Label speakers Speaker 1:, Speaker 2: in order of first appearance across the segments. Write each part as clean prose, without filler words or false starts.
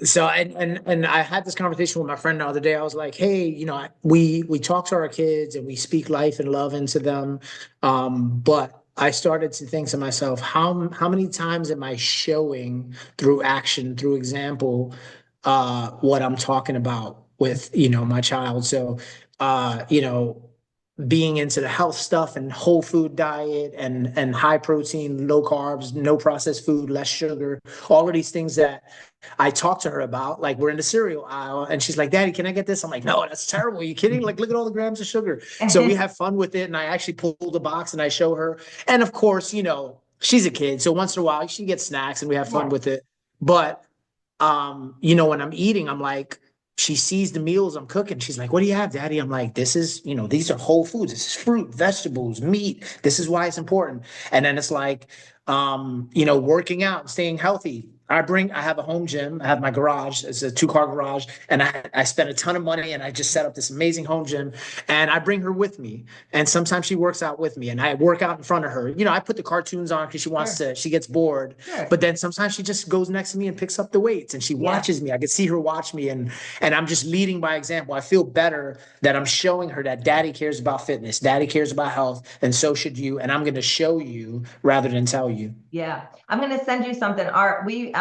Speaker 1: So and I had this conversation with my friend the other day. I was like, hey, we talk to our kids and we speak life and love into them. But I started to think to myself, how many times am I showing through action, through example, what I'm talking about with, my child. So being into the health stuff and whole food diet and high protein, low carbs, no processed food, less sugar, all of these things that I talked to her about. Like we're in the cereal aisle and she's like, Daddy, can I get this? I'm like, no, that's terrible. Are you kidding? Like, look at all the grams of sugar. So we have fun with it. And I actually pulled the box and I show her. And of course, she's a kid. So once in a while she gets snacks and we have fun
Speaker 2: Yeah.
Speaker 1: with it. But when I'm eating, I'm like, she sees the meals I'm cooking. She's like, what do you have, Daddy? I'm like, this is, these are whole foods. This is fruit, vegetables, meat. This is why it's important. And then it's like, working out, staying healthy. I have a home gym. I have my garage. It's a two-car garage. And I spent a ton of money and I just set up this amazing home gym. And I bring her with me. And sometimes she works out with me and I work out in front of her. I put the cartoons on because
Speaker 2: Sure.
Speaker 1: she gets bored.
Speaker 2: Sure.
Speaker 1: But then sometimes she just goes next to me and picks up the weights and she
Speaker 2: Yeah.
Speaker 1: watches me. I could see her watch me and I'm just leading by example. I feel better that I'm showing her that daddy cares about fitness, daddy cares about health, and so should you. And I'm going to show you rather than tell you.
Speaker 2: Yeah, I'm going to send you something.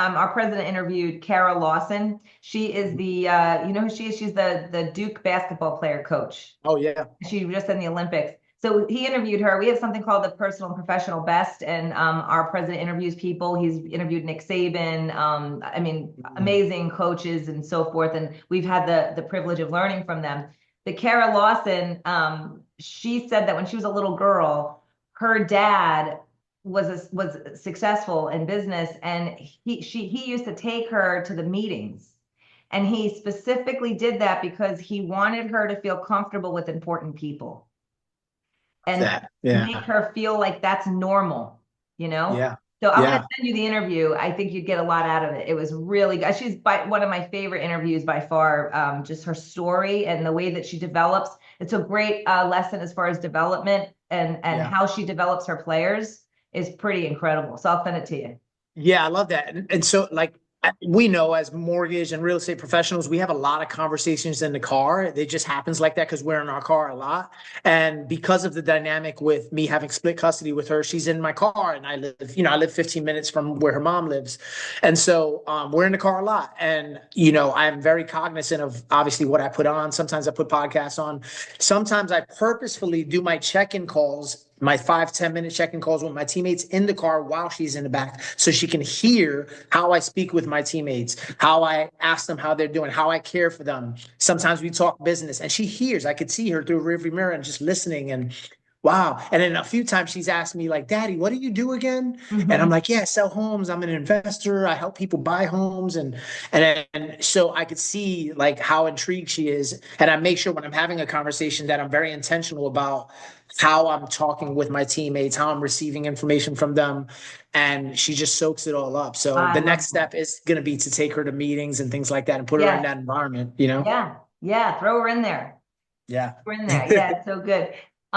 Speaker 2: Our president interviewed Kara Lawson. She is the you know who she is? She's the Duke basketball player coach.
Speaker 1: Oh yeah.
Speaker 2: She was just in the Olympics. So he interviewed her. We have something called the Personal and Professional Best, and our president interviews people. He's interviewed Nick Saban. I mean, amazing coaches and so forth. And we've had the privilege of learning from them. The Kara Lawson, she said that when she was a little girl, her dad was successful in business, and he used to take her to the meetings, and he specifically did that because he wanted her to feel comfortable with important people and
Speaker 1: That. Yeah.
Speaker 2: make her feel like that's normal, you know?
Speaker 1: Yeah.
Speaker 2: So I'm going to
Speaker 1: Yeah.
Speaker 2: send you the interview. I think you'd get a lot out of it. It was really good. She's one of my favorite interviews by far. Just her story and the way that she develops. It's a great lesson as far as development and
Speaker 1: Yeah.
Speaker 2: how she develops her players is pretty incredible. So I'll send it to you.
Speaker 1: Yeah, I love that. And so, like, we know as mortgage and real estate professionals, we have a lot of conversations in the car. It just happens like that because we're in our car a lot. And because of the dynamic with me having split custody with her, she's in my car and I live 15 minutes from where her mom lives. And so we're in the car a lot. And, I'm very cognizant of obviously what I put on. Sometimes I put podcasts on. Sometimes I purposefully do my check-in calls, my 5-10 minute check-in calls with my teammates in the car while she's in the back so she can hear how I speak with my teammates, how I ask them how they're doing, how I care for them. Sometimes we talk business and she hears. I could see her through a rearview mirror and just listening and wow. And then a few times she's asked me like, Daddy, what do you do again? And I'm
Speaker 2: Mm-hmm.
Speaker 1: like, yeah, I sell homes. I'm an investor. I help people buy homes. And so I could see like how intrigued she is. And I make sure when I'm having a conversation that I'm very intentional about how I'm talking with my teammates, how I'm receiving information from them. And she just soaks it all up. So
Speaker 2: I
Speaker 1: the
Speaker 2: love
Speaker 1: next
Speaker 2: that.
Speaker 1: step is going to be to take her to meetings and things like that and put her in
Speaker 2: Yes.
Speaker 1: that environment, you know?
Speaker 2: Yeah. Yeah. Throw her in there.
Speaker 1: Yeah.
Speaker 2: We're in there. Yeah, it's so good.